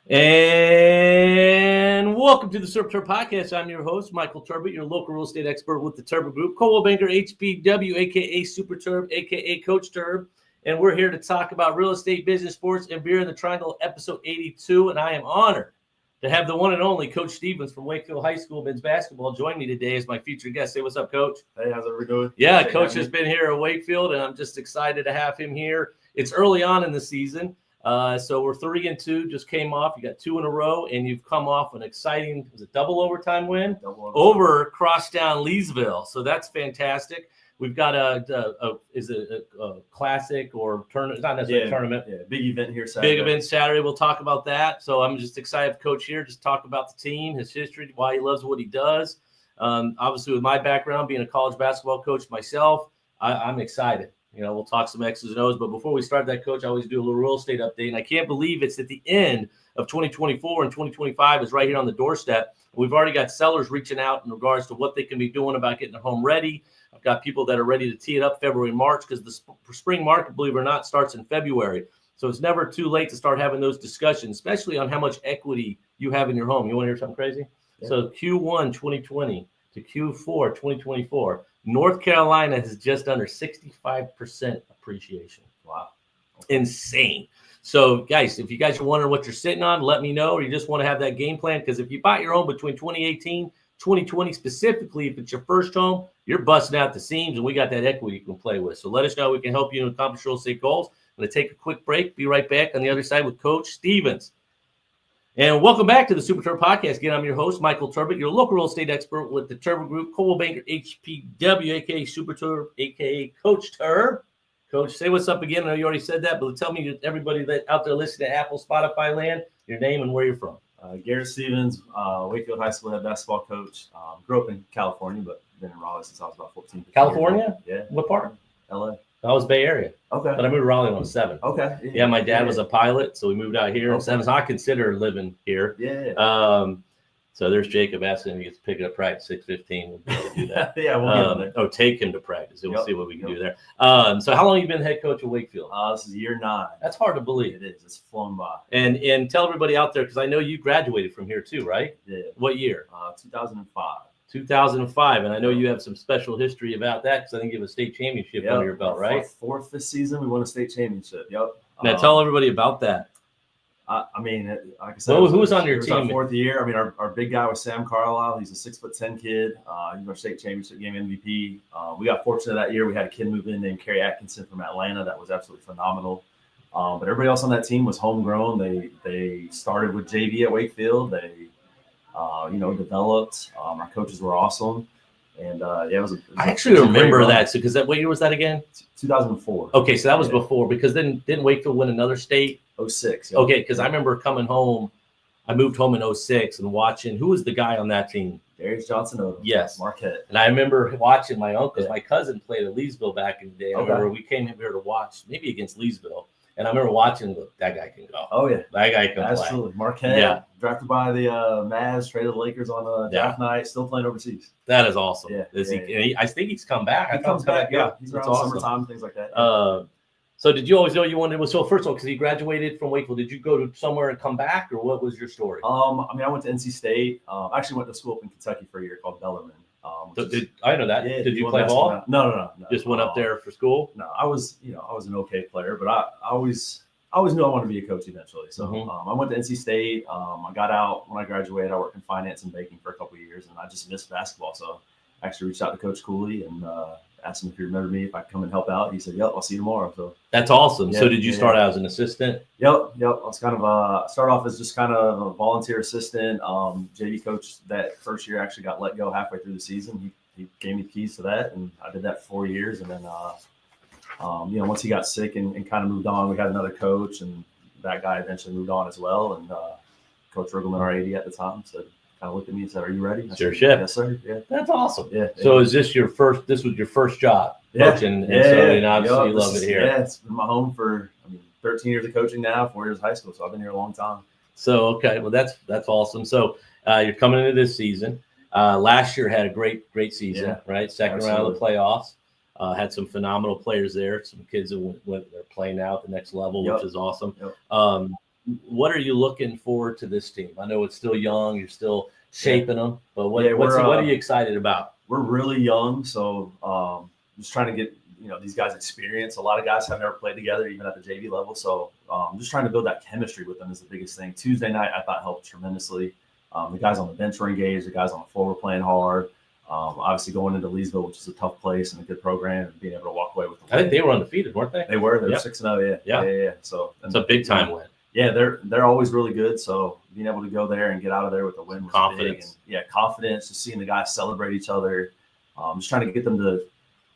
And welcome to the Super Terb Podcast. I'm your host, Michael Turbot, your local real estate expert with the Turbo Group, Cole Banker, HBW, a.k.a. Super Terb, a.k.a. Coach Terb. And we're here to talk about real estate, business, sports, and beer in the Triangle, episode 82. And I am honored to have the one and only Coach Stevens from Wakefield High School men's basketball join me today as my featured guest. Say what's up, Coach. Hey, how's everybody doing? Yeah, Coach has been here at Wakefield, and I'm just excited to have him here. It's early on in the season. So we're 3-2, just came off. You got 2 in a row, and you've come off an exciting, was it double overtime win? Over crosstown Leesville. So that's fantastic. We've got a classic or tournament, not necessarily a tournament. Yeah, big event here Saturday. Big event Saturday. We'll talk about that. So I'm just excited for Coach here, just talk about the team, his history, why he loves what he does. Obviously, with my background, being a college basketball coach myself, I'm excited. You know, we'll talk some X's and O's, but before we start that, Coach, I always do a little real estate update, and I can't believe it's at the end of 2024 and 2025 is right here on the doorstep. We've already got sellers reaching out in regards to what they can be doing about getting their home ready. I've got people that are ready to tee it up February, March, because the spring market, believe it or not, starts in February. So it's never too late to start having those discussions, especially on how much equity you have in your home. You want to hear something crazy? Yeah. So Q1 2020 to Q4 2024, North Carolina has just under 65% appreciation. Wow. Okay. Insane. So, guys, if you guys are wondering what you're sitting on, let me know, or you just want to have that game plan, because if you bought your home between 2018, 2020, specifically, if it's your first home, you're busting out the seams, and we got that equity you can play with. So let us know. We can help you accomplish real estate goals. I'm going to take a quick break. Be right back on the other side with Coach Stevens. And welcome back to the Super Terb Podcast. Again, I'm your host, Michael Turbot, your local real estate expert with the Turbo Group, Cole Banker, HPW, a.k.a. Super Terb, a.k.a. Coach Terb. Coach, say what's up again. I know you already said that, but tell me, everybody that out there listening to Apple, Spotify land, your name and where you're from. Garrett Stevens, Wakefield High School head basketball coach. Grew up in California, but been in Raleigh since I was about 14. California? Yeah. What part? L.A. I was Bay Area. Okay. But I moved to Raleigh when I was 7. Okay. Yeah, my dad was a pilot, so we moved out here. Okay. So I consider living here. Yeah. So there's Jacob asking if he gets to pick it up practice 6:15. We'll be able to do that. Yeah, we'll get there. Take him to practice. We'll see what we can do there. So how long have you been head coach at Wakefield? This is year 9. That's hard to believe. It is. It's flown by. And tell everybody out there, because I know you graduated from here too, right? Yeah. What year? 2005. 2005, and I know you have some special history about that, because I think you have a state championship under your belt, right? Fourth this season, we won a state championship. Yep. Now tell everybody about that. I mean, like I said, who was on your team? Our 4th year. I mean, our big guy was Sam Carlisle. He's a 6'10" kid. He's our state championship game MVP. We got fortunate that year. We had a kid move in named Kerry Atkinson from Atlanta. That was absolutely phenomenal. But everybody else on that team was homegrown. They started with JV at Wakefield. They developed. Our coaches were awesome. And it was. I actually remember that. So, because what year was that again? 2004. Okay, so that was before, because then didn't Wakefield win another state? 06. Yep. Okay, because I remember coming home. I moved home in 06 and watching. Who was the guy on that team? Darius Johnson. Yes, Marquette. And I remember watching my uncle, because my cousin played at Leesville back in the day. I remember we came here to watch, maybe against Leesville. And I remember watching, that guy can go. Oh, yeah. That guy can Absolutely. play. Marquette, drafted by the Mavs, traded the Lakers on draft night, still playing overseas. That is awesome. Yeah. I think he's come back. He comes back, yeah. He's around summertime, things like that. Yeah. So did you always know you wanted – so first of all, because he graduated from Wakefield, did you go to somewhere and come back, or what was your story? I mean, I went to NC State. I actually went to school up in Kentucky for a year called Bellarmine. I know that. Yeah, did you play ball? No. Just went up there for school? No, I was an okay player, but I always knew I wanted to be a coach eventually. So I went to NC State. I got out when I graduated. I worked in finance and banking for a couple of years, and I just missed basketball. So I actually reached out to Coach Cooley and asked him if he remembered me, if I could come and help out. He said, "Yep, I'll see you tomorrow." So that's awesome. So did you start out as an assistant? Yep. I was kind of start off as just kind of a volunteer assistant. JV coach that first year actually got let go halfway through the season. He gave me the keys to that, and I did that for 4 years. And then, once he got sick and kind of moved on, we had another coach, and that guy eventually moved on as well. And Coach Riggleman, our AD at the time, said, kind of looked at me and said, "Are you ready?" It's your shift. Yes, sir. Yeah. That's awesome. Yeah. So is this your first? This was your first job coaching, and obviously you love it here. Yeah, it's been my home for 13 years of coaching now, 4 years of high school, so I've been here a long time. So okay, well that's awesome. So you're coming into this season. Last year had a great season, right? Second round of the playoffs. Had some phenomenal players there. Some kids that they're playing now at the next level, which is awesome. what are you looking forward to this team? I know it's still young, you're still shaping them, but what are you excited about? We're really young, so just trying to get these guys experience. A lot of guys have never played together, even at the JV level. So just trying to build that chemistry with them is the biggest thing. Tuesday night, I thought helped tremendously. The guys on the bench were engaged. The guys on the floor were playing hard. Obviously going into Leesville, which is a tough place and a good program, and being able to walk away with them. I think they were undefeated, weren't they? They were 6-0. Yeah. So it's a big time win. Yeah, they're always really good. So being able to go there and get out of there with a win was confidence. Big. And confidence. Just seeing the guys celebrate each other. Just trying to get them to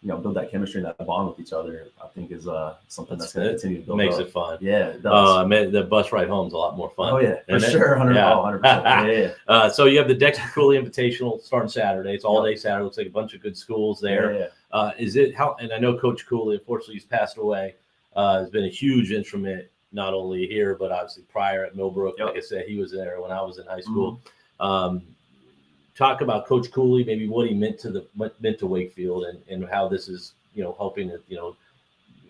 build that chemistry and that bond with each other, I think is something that's going to continue to build. Makes it fun. Yeah, it does. The bus ride home is a lot more fun. Oh yeah, for sure, 100%. Yeah. So you have the Dexter Cooley Invitational starting Saturday. It's all day Saturday. Looks like a bunch of good schools there. Yeah. And I know Coach Cooley, unfortunately, he's passed away. Has been a huge instrument not only here but obviously prior at Millbrook. Like I said, he was there when I was in high school. Talk about Coach Cooley, maybe what he meant to Wakefield and how this is, helping to,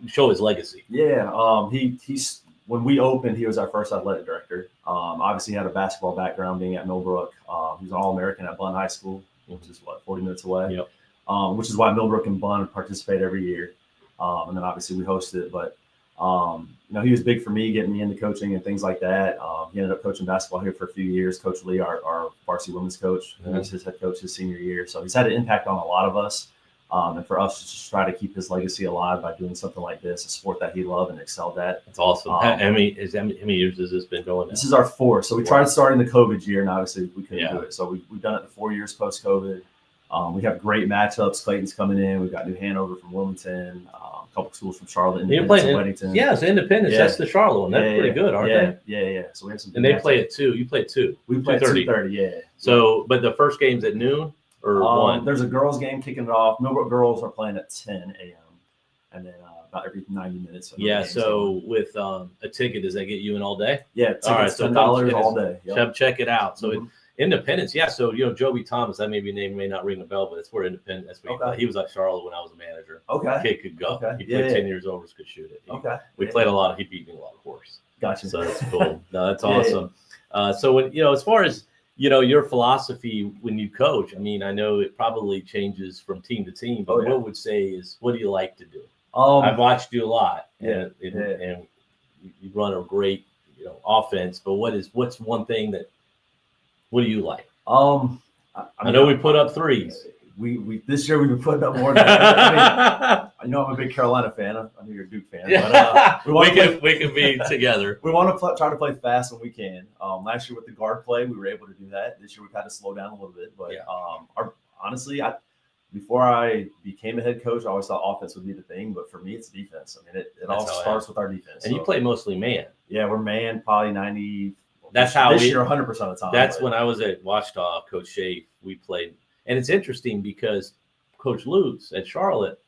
show his legacy. Yeah. He's when we opened, he was our first athletic director. Obviously he had a basketball background being at Millbrook. He was an All-American at Bunn High School, which is 40 minutes away. Yep. Which is why Millbrook and Bunn participate every year. And then obviously we hosted it, but he was big for me, getting me into coaching and things like that. He ended up coaching basketball here for a few years. Coach Lee, our varsity women's coach, who was his head coach his senior year. So he's had an impact on a lot of us. And for us to just try to keep his legacy alive by doing something like this, a sport that he loved and excelled at. That's awesome. How many years has this been going now? This is our 4th. So we tried starting the COVID year, and obviously we couldn't do it. So we've done it the 4 years post-COVID. We have great matchups. Clayton's coming in. We've got New Hanover from Wilmington. A couple schools from Charlotte, Independence, and Weddington. Yeah, it's Independence. That's the Charlotte one. That's pretty good, aren't they? Yeah. So we have some. And they play at 2. You play at 2. We play at 2:30. Yeah. So, but the first game's at noon or 1. There's a girls' game kicking it off. Millbrook girls are playing at 10 a.m. and then about every 90 minutes. So with a ticket, does that get you in all day? Yeah. All right. So $10 all day. Check it out. So. Independence, yeah. So Joby Thomas, that maybe name may not ring a bell, but it's where Independence. That's where he was at Charlotte when I was a manager. Okay, kid could go. He played 10 years over, could shoot it. We played a lot. He beat me a lot of course. Gotcha. So that's cool. No, that's awesome. So when as far as your philosophy when you coach, I mean, I know it probably changes from team to team, but what I would say is, what do you like to do? I've watched you a lot, and you run a great offense. But what's one thing that what do you like? I know we put up threes. We this year we've been putting up more. I know I'm a big Carolina fan. I know you're a Duke fan. But, we can be together. We want to try to play fast when we can. Last year with the guard play, we were able to do that. This year we had to slow down a little bit. But honestly, before I became a head coach, I always thought offense would be the thing. But for me, it's defense. I mean, it all starts with our defense. And you play mostly man. Yeah, we're man, probably 90. That's how this year 100% of the time. That's when I was at Washita, Coach Shea, we played. And it's interesting because Coach Lutz at Charlotte,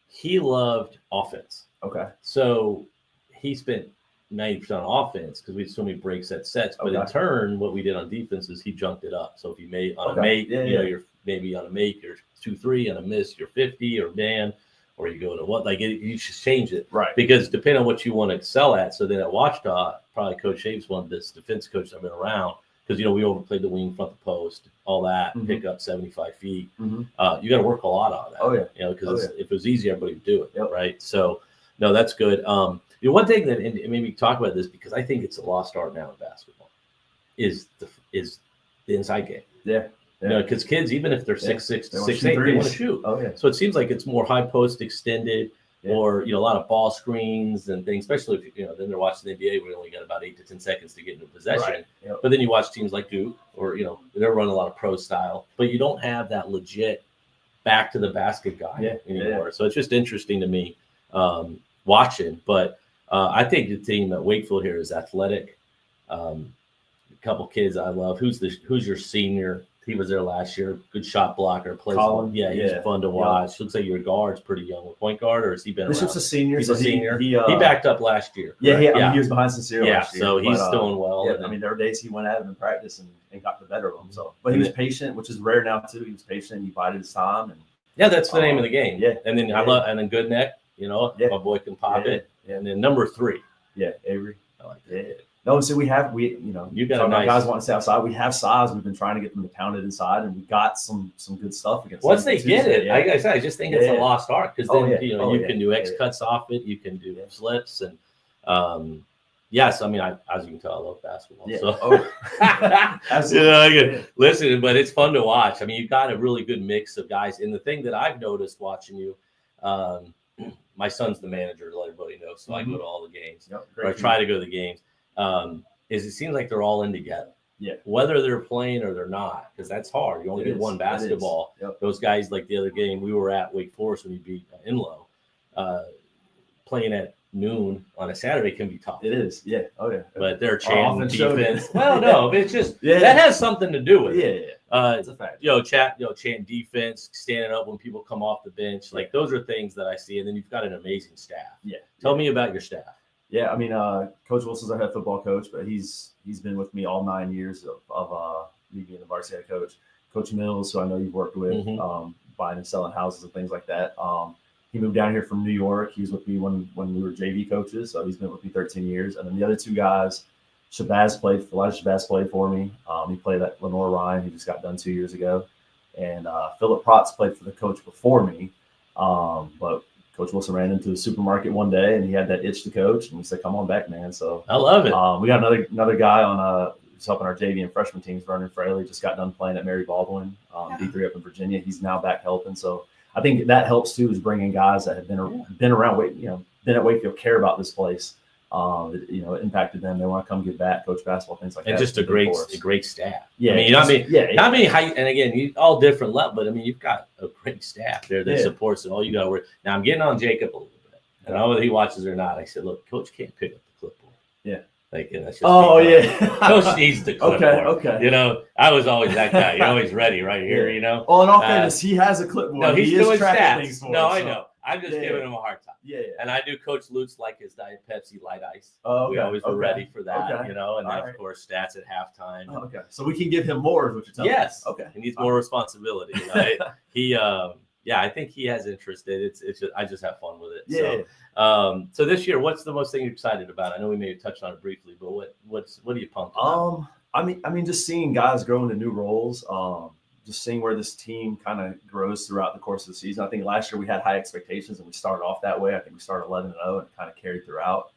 he loved offense. Okay. So he spent 90% on offense because we had so many breaks at sets. But in turn, what we did on defense is he junked it up. So if you made on a make, you're maybe on a make, you're 2-3, on a miss, you're 50 or man, or you go to what? Like you should change it. Right. Because depending on what you want to excel at. So then at Washita, probably Coach Shave's one of this defense coach I've been around. Because, we overplayed the wing, front the post, all that, pick up 75 feet. You got to work a lot on that. Oh, yeah. Because if it was easy, everybody would do it, right? So, no, that's good. One thing that, and maybe talk about this, because I think it's a lost art now in basketball, is the inside game. Yeah. Because kids, even if they're 6'6", 6'8", they want to shoot. Oh, yeah. So it seems like it's more high post extended. Or a lot of ball screens and things, especially if then they're watching the NBA. We only got about 8 to 10 seconds to get into possession. Right. But then you watch teams like Duke, or they're running a lot of pro style, but you don't have that legit back to the basket guy anymore. So it's just interesting to me watching. But I think the team at Wakefield here is athletic. A couple kids I love. Who's your senior? He was there last year. Good shot blocker. Plays. Colin. He's fun to watch. Looks like your guard's pretty young. Point guard, or has he been around? Bishop's a senior. He's a senior. He backed up last year. Yeah, he was behind Sincere last year. So he's doing well. Yeah, there were days he went at him in practice and got the better of him. So, but he was patient, which is rare now too. He was patient. He bided his time. And that's the name of the game. Yeah, and then I love Good Neck. My boy can pop it. And then number 3. Yeah, Avery. I like that. No, so we You got a nice guys want to stay outside. We have size. We've been trying to get them to pound it inside, and we got some good stuff against. Once they get it, yeah. like I said, I just think it's a lost art because then you can do X cuts off it, you can do slips, and yes, I mean, as you can tell, I love basketball. Yeah. So Absolutely. Listen, but it's fun to watch. I mean, you've got a really good mix of guys, and the thing that I've noticed watching you. My son's the manager, to let everybody know, so I go to all the games. Yep, or I try to go to the games. Is it seems like they're all in together. Yeah. Whether they're playing or they're not, because that's hard. You only get one basketball. Yep. Those guys, like the other game we were at Wake Forest when you beat Inlow, playing at noon on a Saturday can be tough. It is. Yeah. Oh yeah. But they're chanting defense. It. Well, no, it's just that has something to do with it. Yeah. It's a fact. Chant defense, standing up when people come off the bench. Like those are things that I see. And then you've got an amazing staff. Yeah. Tell me about your staff. Yeah, I mean, Coach Wilson's our head football coach, but he's been with me all 9 years of me being the varsity head coach. Coach Mills, who I know you've worked with, buying and selling houses and things like that. He moved down here from New York. He was with me when we were JV coaches, so he's been with me 13 years. And then the other two guys, Elijah Shabazz played for me. He played at Lenore Ryan. He just got done 2 years ago. And Philip Protz played for the coach before me. But Coach Wilson ran into the supermarket one day, and he had that itch to coach, and we said, "Come on back, man." So I love it. We got another guy on who's helping our JV and freshman teams. Vernon Fraley just got done playing at Mary Baldwin, D3 up in Virginia. He's now back helping. So I think that helps too, is bringing guys that have been around, been at Wakefield, care about this place. It impacted them. They want to come get back, coach basketball, things like that. And just a great staff. Yeah. I mean, how many and again, you all different level, but I mean, you've got a great staff there that supports it. All you got to work. Now I'm getting on Jacob a little bit. And I don't know whether he watches or not. I said, look, coach can't pick up the clipboard. Yeah. Like, and that's just Coach needs the clipboard. Okay. I was always that guy. You're always ready right here, Well, in all fairness, he has a clipboard. No, he's doing stats. I us, know. I'm just giving him a hard time. Yeah. And I do Coach Lutz like his Diet Pepsi Light Ice. Okay. We always were ready for that, and all then, of course, stats at halftime. Oh, okay. So we can give him more, is what you're telling me. Yes. Okay. He needs more responsibility. I think he has interest in it. It's just, I just have fun with it. Yeah. So this year, what's the most thing you're excited about? I know we may have touched on it briefly, but what are you pumped about? I mean, just seeing guys grow into new roles. Just seeing where this team kind of grows throughout the course of the season. I think last year we had high expectations and we started off that way. I think we started 11-0 and kind of carried throughout.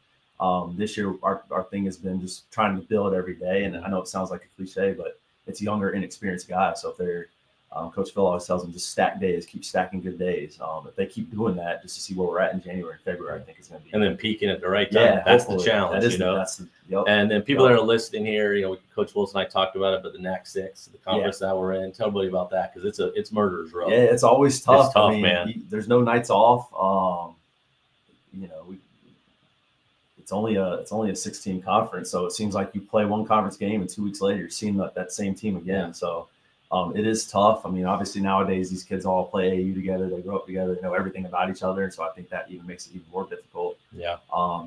This year, our thing has been just trying to build every day. And I know it sounds like a cliche, but it's younger, inexperienced guys. So if they're Coach Phil always tells them just stack days, keep stacking good days. If they keep doing that, just to see where we're at in January and February, I think it's going to be. And then peaking at the right time. Yeah, that's the challenge, And then people that are listening here, Coach Wilson and I talked about it, but the NAC 6, the conference that we're in, tell everybody about that because it's murderer's row. Yeah, it's always tough. It's tough, man. There's no nights off. It's only a 16 conference, so it seems like you play one conference game and 2 weeks later you're seeing that same team again. So. It is tough. I mean, obviously nowadays these kids all play AAU together. They grow up together. They know everything about each other. And so I think that even makes it even more difficult. Yeah.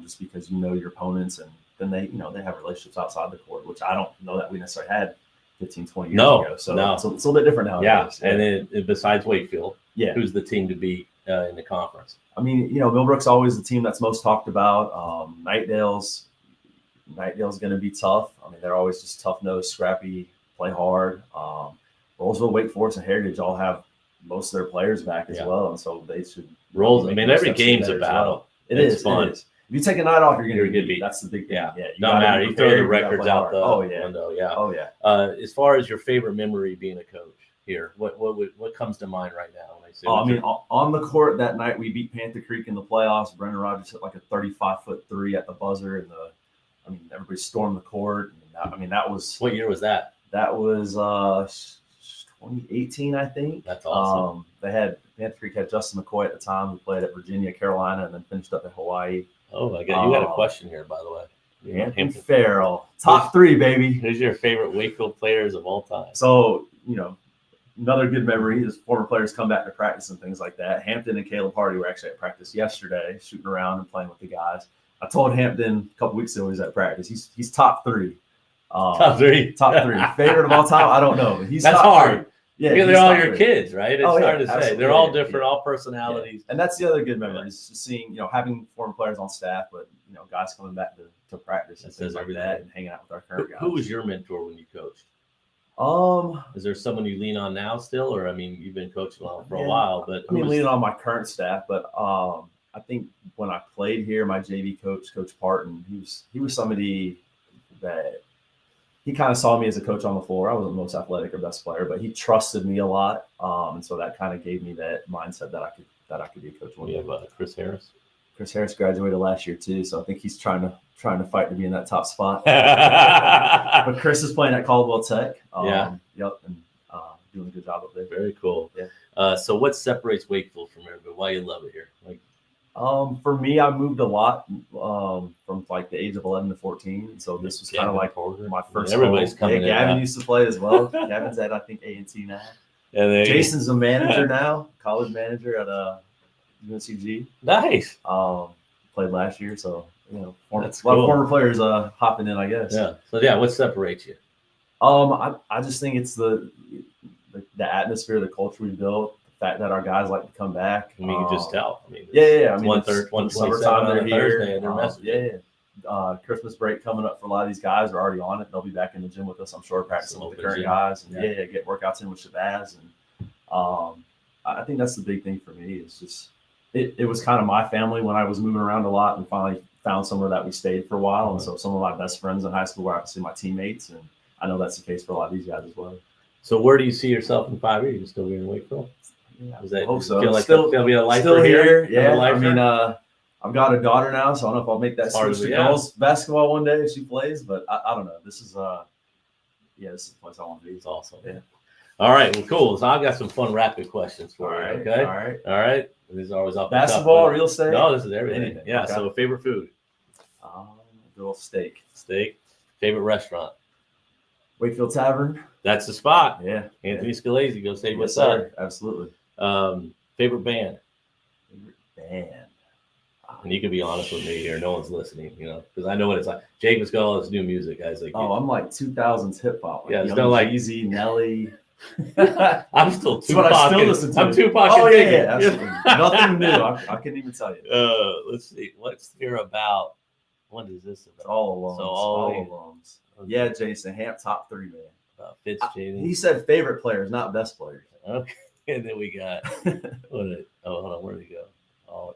Just because you know your opponents and then they have relationships outside the court, which I don't know that we necessarily had 15, 20 years ago. So it's a little bit different nowadays. Yeah. And then besides Wakefield, who's the team to beat in the conference? I mean, Millbrook's always the team that's most talked about. Nightdale's going to be tough. I mean, they're always just tough-nosed, scrappy, play hard. Rollsville, Wake Forest, and Heritage all have most of their players back as well, and so they should. I mean, every game's a battle. It's fun. It is. If you take a night off, you're going to get beat. That's the big thing. Yeah. Don't matter. You throw the records out the window. Yeah. Oh yeah. As far as your favorite memory being a coach here, what comes to mind right now when I say? I mean, on the court that night we beat Panther Creek in the playoffs. Brendan Rogers hit like a 35-foot three at the buzzer, and everybody stormed the court. And that was. What year was that? That was 2018, I think. That's awesome. Panther Creek had Justin McCoy at the time, who played at Virginia, Carolina, and then finished up at Hawaii. Oh, my God. You got a question here, by the way. Anthony Farrell. Top 3, baby. Who's your favorite Wakefield players of all time? So, another good memory is former players come back to practice and things like that. Hampton and Caleb Hardy were actually at practice yesterday, shooting around and playing with the guys. I told Hampton a couple weeks ago he was at practice. He's top 3. Top 3. Favorite of all time? I don't know. But he's That's top hard. 3. Yeah, Because he's they're all top your three. kids, right? It's Oh, yeah, hard to say. absolutely. They're all Yeah, different, yeah. all personalities. And that's the other good memory is just seeing, having former players on staff, but guys coming back to practice and things like that, and hanging out with our current guys. Who was your mentor when you coached? Is there someone you lean on now still, or you've been coaching for a while, but leaning on my current staff, but I think when I played here, my JV coach, Coach Parton, he was somebody that he kind of saw me as a coach on the floor. I wasn't the most athletic or best player, but he trusted me a lot, and so that kind of gave me that mindset that I could be a coach one day. You have Chris Harris. Chris Harris graduated last year too, so I think he's trying to fight to be in that top spot. But Chris is playing at Caldwell Tech. Yep, and doing a good job up there. Very cool. Yeah. So what separates Wakefield from everybody? Why you love it here? For me, I moved a lot from like the age of 11 to 14. So this was kind of like my first. Everybody's coming in. Gavin used to play as well. Gavin's at I think A&T now. And Jason's a manager now, college manager at UNCG. Nice. Played last year, so that's a lot of former players hopping in, I guess. Yeah. So what separates you? I just think it's the atmosphere, the culture we built, the fact that our guys like to come back. You can just tell. Yeah. One summertime they're here. Thursday, they're messing. Christmas break coming up for a lot of these guys are already on it. They'll be back in the gym with us, I'm sure, practicing with the current guys, and get workouts in with Shabazz. And I think that's the big thing for me. It's just it was kind of my family when I was moving around a lot, and finally found somewhere that we stayed for a while. And so some of my best friends in high school were actually my teammates, and I know that's the case for a lot of these guys as well. So where do you see yourself in 5 years? You still be in Wakefield? Yeah, I hope so. Feel like still be a lifer still here. Yeah, I've got a daughter now, so I don't know if I'll make that switch to girls basketball one day if she plays. But I don't know. This is this is the place I want to be. It's awesome. Yeah. All right. Well, cool. So I've got some fun rapid questions for you. Right, Okay. All right. These are always off the basketball, cuff, real estate. No, this is everything. Anything. Yeah. Okay. So favorite food. Little steak. Favorite restaurant. Wakefield Tavern. That's the spot. Yeah. Anthony Scalese, go say what's up. Absolutely. Favorite band. And you can be honest with me here. No one's listening, because I know what it's like. Jake was got all this new music, guys. I'm like 2000s hip hop. It's not like Easy, Nelly. I'm still Tupac. What I still listen to. I'm Tupac. Oh yeah, absolutely. Nothing new. I couldn't even tell you. Let's see. Let's hear about. What is this about? All alums. So all alums. Yeah, Jason Hamp, top 3 man. Fitz Jaden. He said favorite players, not best players. Okay, and then we got. Hold on. Where did he go?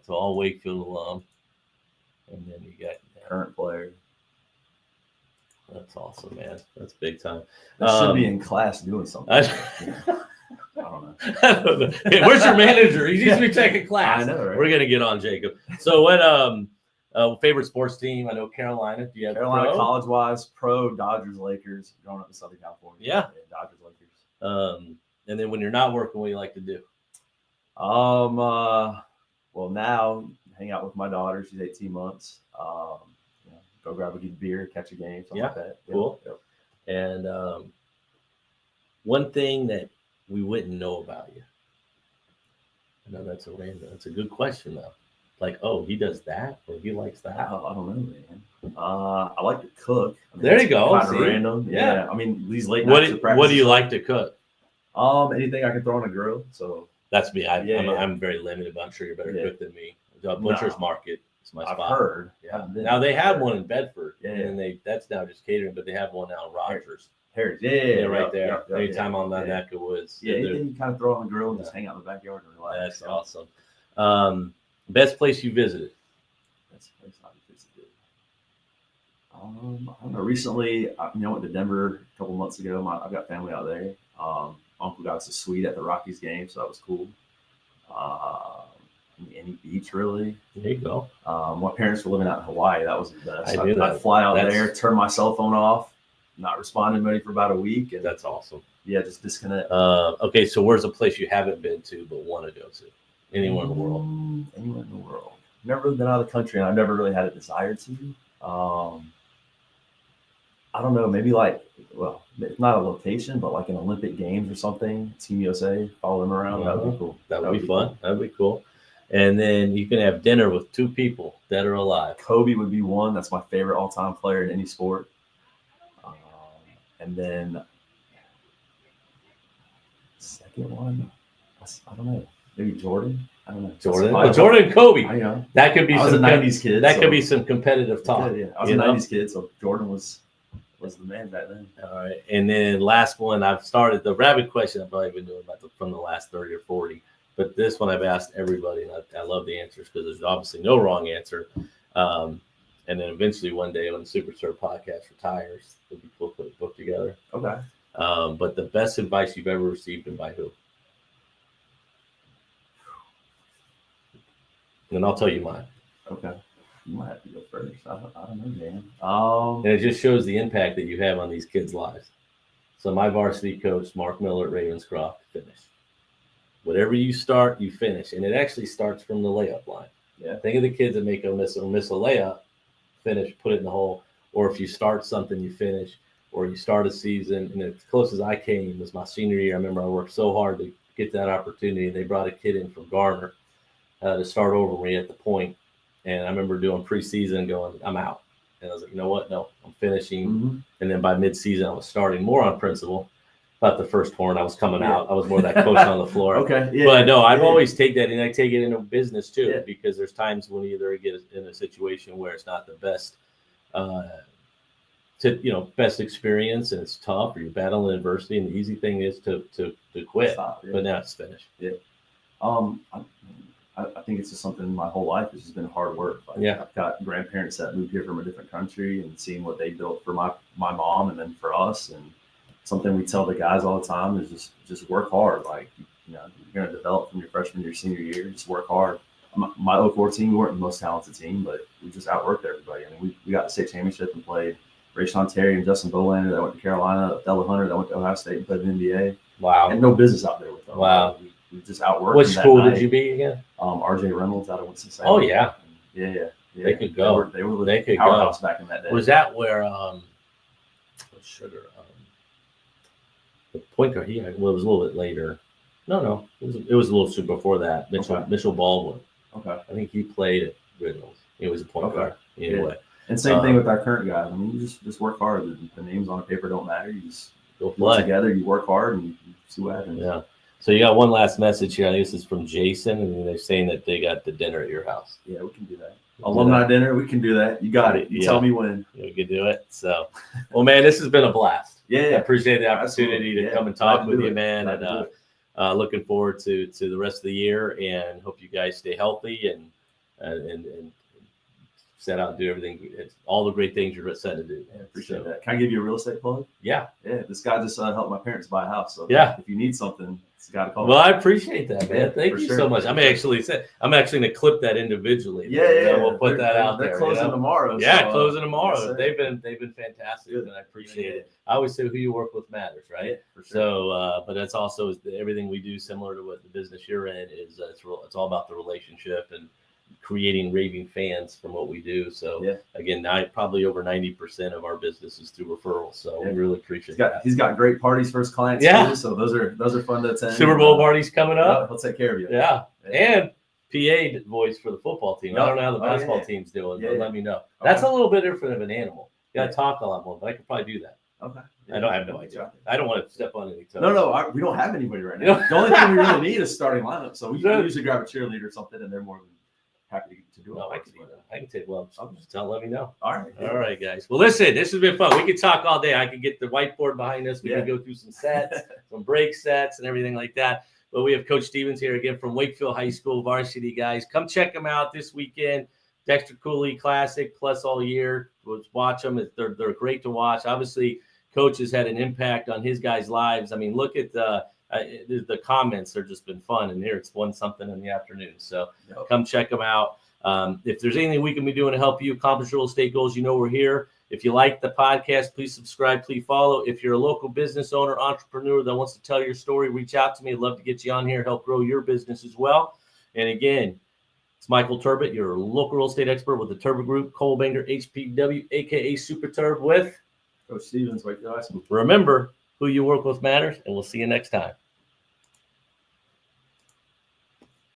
So all Wakefield alum, and then you got current player. That's awesome, man. That's big time. That should be in class doing something. I don't know. Hey, where's your manager? He needs to be taking class. I know, right? We're gonna get on Jacob. So what? Favorite sports team? I know Carolina. Do you have Carolina college-wise? Pro, Dodgers, Lakers. Growing up in Southern California. Yeah. Dodgers, Lakers. And then when you're not working, what do you like to do? Well, now hang out with my daughter. She's 18 months. Go grab a good beer, catch a game, something like that. Cool. Yep. And one thing that we wouldn't know about you. I know that's a good question though. Like, oh, he does that, or he likes that. I don't know, man. I like to cook. There you go. Kind of random. Yeah. These late nights. What do you like to cook? Anything I can throw on a grill. So that's me. I'm very limited, but I'm sure you're better cook than me. Butcher's Market is my spot. I've heard. Yeah. Now they have one in Bedford, and that's now just catering, but they have one now in Rogers. Harris. Right there. Anytime on that neck of woods. Yeah, anything you kind of throw on the grill and just hang out in the backyard and relax. That's awesome. Best place you visited? Best place I visited. I don't know. Recently, I went to Denver a couple months ago. I've got family out there. Uncle got us a suite at the Rockies game, so that was cool. Any beach, really. There you go. My parents were living out in Hawaii. That was the best. I'd fly out there, turn my cell phone off, not respond to anybody for about a week. And that's awesome. Yeah, just disconnect. Okay, so where's a place you haven't been to but want to go to? Anywhere in the world? Anywhere in the world. Never really been out of the country, and I've never really had a desire to. I don't know, maybe it's not a location, but like an Olympic Games or something. Team USA, follow them around. That would be cool. That would be fun. Cool. That would be cool. And then you can have dinner with 2 people, dead or alive. Kobe would be one. That's my favorite all-time player in any sport. And then Second one, I don't know. Maybe Jordan. I don't know. Jordan and Kobe. I know. That could be I was some a 90s kid. That could be some competitive talk. Yeah, I was a 90s kid, so Jordan was the man back then. All right. And then last one, I've started the rabbit question. I've probably been doing from the last 30 or 40. But this one I've asked everybody, and I love the answers because there's obviously no wrong answer. And then eventually one day when the Super Terb Podcast retires, it'll be cool to put a book together. Okay. But the best advice you've ever received, and by who? And I'll tell you mine. Okay. You might have to go first. I don't know, Dan. And it just shows the impact that you have on these kids' lives. So my varsity coach, Mark Miller at Ravenscroft, finished. Whatever you start, you finish. And it actually starts from the layup line. Yeah. Think of the kids that make a miss a layup, finish, put it in the hole. Or if you start something, you finish. Or you start a season. And as close as I came was my senior year. I remember I worked so hard to get that opportunity. They brought a kid in from Garner to start over me at the point. And I remember doing preseason going, I'm out. And I was like, you know what? No, I'm finishing. Mm-hmm. And then by midseason, I was starting more on principle. About the first horn, I was coming out. I was more that coach on the floor. Okay. Yeah. But no, I've always take that, and I take it into business too, Yeah. because there's times when you either get in a situation where it's not the best, best experience, and it's tough, or you're battling adversity, and the easy thing is to quit. Stop, yeah. But now it's finished. Yeah. I think it's just something my whole life has just been hard work. Like, Yeah. I've got grandparents that moved here from a different country and seeing what they built for my mom and then for us. And something we tell the guys all the time is just work hard. Like, you're going to develop from your freshman year, senior year. Just work hard. My 04 team, we weren't the most talented team, but we just outworked everybody. I mean, we got the state championship and played Rayshon Terry and Justin Bolander that went to Carolina, Della Hunter that went to Ohio State and played in the NBA. Wow. And no business out there with them. Wow. We just outworked. What school did you be again? RJ Reynolds out of Winston-Salem. Oh, yeah. Yeah. They could go. They were They could powerhouse go. back in that day. Was that where the point guard? It was a little bit later. No, it was a little super before that. Mitchell Baldwin. Okay. I think he played at Reynolds. He was a point guard anyway. And same thing with our current guys. I mean, you just work hard. The names on the paper don't matter. You just Go play play. together. You work hard and you see what happens. Yeah. So you got one last message here. I think this is from Jason, and they're saying that they got the dinner at your house. Yeah, we can do that. Alumni dinner, we can do that. You got it. You tell me when. We can do it. So, well, man, this has been a blast. Yeah. I appreciate the opportunity to come and talk with you, man. Glad And looking forward to the rest of the year, and hope you guys stay healthy and set out and do everything. It's all the great things you're set to do. Yeah, appreciate that. Can I give you a real estate plug? Yeah. Yeah. This guy just helped my parents buy a house. So yeah, if you need something, it's got to call. Well, I appreciate that, man. Yeah, Thank you so much. I'm actually going to clip that individually. Yeah. We'll put that out there. They're closing tomorrow. Yeah, closing tomorrow. Yes, they've been fantastic, and I appreciate it. I always say who you work with matters, right? Yeah, for sure. So, but that's also everything we do, similar to what the business you're in is. It's all about the relationship and creating raving fans from what we do. So again, probably over 90% of our business is through referrals. So we really appreciate that. He's got great parties for his clients too. So those are fun to attend. Super Bowl parties coming up. He'll take care of you. Yeah. And PA voice for the football team. I don't know how the basketball team's doing, but let me know. That's a little bit different of an animal. You got to talk a lot more, but I could probably do that. Okay. I have no idea. I don't want to step on any toes. No, we don't have anybody right now. The only thing we really need is starting lineup. So we usually grab a cheerleader or something, and they're more than happy to do it. No, I can take. Well, just let me know. All right. All right, guys. Well, listen, this has been fun. We could talk all day. I could get the whiteboard behind us. We can go through some sets, some break sets, and everything like that. But we have Coach Stevens here again from Wakefield High School varsity guys. Come check them out this weekend. Dexter Cooley Classic plus all year. Watch them. They're great to watch. Obviously, Coach has had an impact on his guys' lives. I mean, look at the comments. They're just been fun. And here it's 1-something in the afternoon. So come check them out. If there's anything we can be doing to help you accomplish real estate goals, we're here. If you like the podcast, please subscribe, please follow. If you're a local business owner, entrepreneur that wants to tell your story, reach out to me. I'd love to get you on here, help grow your business as well. And again, it's Michael Turbot, your local real estate expert with the Turbot Group, Cole Banger, HPW, a.k.a. Super Terb with Coach Stevens, Wakefield High School. Remember, who you work with matters, and we'll see you next time.